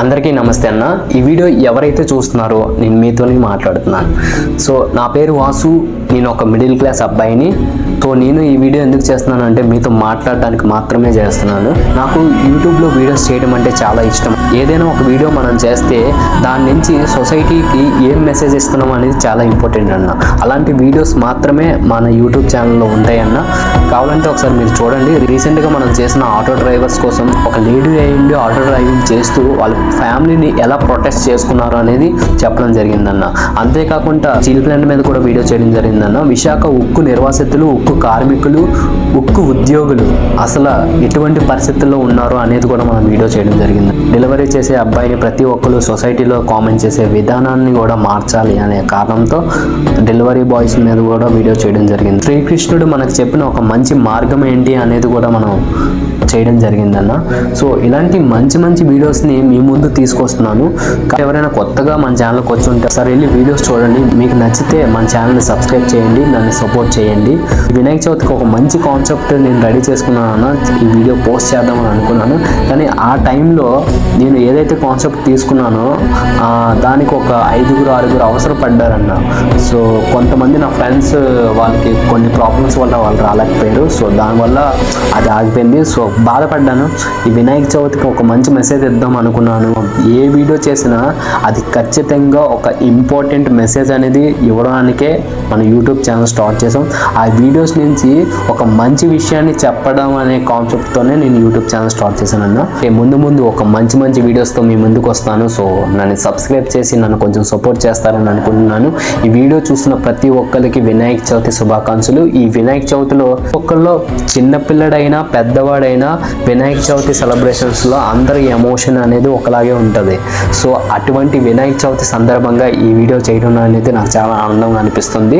అందరికీ నమస్తే అన్న. ఈ వీడియో ఎవరైతే చూస్తున్నారో నేను మీతోనే మాట్లాడుతున్నాను. సో నా పేరు వాసు, నేను ఒక మిడిల్ క్లాస్ అబ్బాయిని. సో నేను ఈ వీడియో ఎందుకు చేస్తున్నాను అంటే మీతో మాట్లాడడానికి మాత్రమే చేస్తున్నాను. నాకు యూట్యూబ్లో వీడియోస్ చేయడం అంటే చాలా ఇష్టం. ఏదైనా ఒక వీడియో మనం చేస్తే దాని నుంచి సొసైటీకి ఏం మెసేజ్ ఇస్తున్నాం అనేది చాలా ఇంపార్టెంట్ అన్న. అలాంటి వీడియోస్ మాత్రమే మన యూట్యూబ్ ఛానల్లో ఉంటాయన్న. కావాలంటే ఒకసారి మీరు చూడండి. రీసెంట్గా మనం చేసిన ఆటో డ్రైవర్స్ కోసం ఒక లేడీ అయ్యింది ఆటో డ్రైవింగ్ చేస్తూ వాళ్ళ ఫ్యామిలీని ఎలా ప్రొటెక్ట్ చేసుకున్నారు అనేది చెప్పడం జరిగిందన్న. అంతేకాకుండా స్టీల్ ప్లాంట్ మీద కూడా వీడియో చేయడం జరిగిందన్న. విశాఖ ఉక్కు నిర్వాసితులు, ఉక్కు కార్మికులు, ఉక్కు ఉద్యోగులు అసలు ఎటువంటి పరిస్థితుల్లో ఉన్నారు అనేది కూడా మనం వీడియో చేయడం జరిగింది. డెలివరీ చేసే అబ్బాయిని ప్రతి ఒక్కరు సొసైటీలో కామెంట్ చేసే విధానాన్ని కూడా మార్చాలి అనే కారణంతో డెలివరీ బాయ్స్ మీద కూడా వీడియో చేయడం జరిగింది. శ్రీకృష్ణుడు మనకు చెప్పిన ఒక మంచి మార్గం ఏంటి అనేది కూడా మనం చేయడం జరిగిందన్న. సో ఇలాంటి మంచి మంచి వీడియోస్ని మీ ముందు తీసుకొస్తున్నాను. ఎవరైనా కొత్తగా మన ఛానల్కి వచ్చి ఉంటే సరే వెళ్ళి వీడియోస్ చూడండి. మీకు నచ్చితే మన ఛానల్ని సబ్స్క్రైబ్ చేయండి, నన్ను సపోర్ట్ చేయండి. వినాయక చవితికి ఒక మంచి కాన్సెప్ట్ నేను రెడీ చేసుకున్నాను. ఈ వీడియో పోస్ట్ చేద్దామని అనుకున్నాను, కానీ ఆ టైంలో నేను ఏదైతే కాన్సెప్ట్ తీసుకున్నానో దానికి ఒక 5-6 అవసరపడ్డారన్న. సో కొంతమంది నా ఫ్రెండ్స్ వాళ్ళకి కొన్ని ప్రాబ్లమ్స్ వల్ల వాళ్ళు రాలేకపోయారు. సో దానివల్ల అది ఆగిపోయింది. సో బాధపడ్డాను. ఈ వినాయక చవితికి ఒక మంచి మెసేజ్ ఇద్దాం అనుకున్నాను. ఏ వీడియో చేసినా అది ఖచ్చితంగా ఒక ఇంపార్టెంట్ మెసేజ్ అనేది ఇవ్వడానికే మన యూట్యూబ్ ఛానల్ స్టార్ట్ చేసాం. ఆ వీడియోస్ నుంచి ఒక మంచి విషయాన్ని చెప్పడం అనే కాన్సెప్ట్తోనే నేను యూట్యూబ్ ఛానల్ స్టార్ట్ చేశానన్న. ముందు ఒక మంచి మంచి వీడియోస్తో మీ ముందుకు వస్తాను. సో నన్ను సబ్స్క్రైబ్ చేసి నన్ను కొంచెం సపోర్ట్ చేస్తారని అనుకుంటున్నాను. ఈ వీడియో చూసిన ప్రతి ఒక్కరికి వినాయక చవితి శుభాకాంక్షలు. ఈ వినాయక చవితిలో ఒక్కళ్ళు చిన్నపిల్లడైనా పెద్దవాడైనా వినాయక చవితి సెలబ్రేషన్స్లో అందరి ఎమోషన్ అనేది ఒకలాగే ఉంటుంది. సో అటువంటి వినాయక చవితి సందర్భంగా ఈ వీడియో చేయడం అనేది నాకు చాలా ఆనందంగా అనిపిస్తుంది.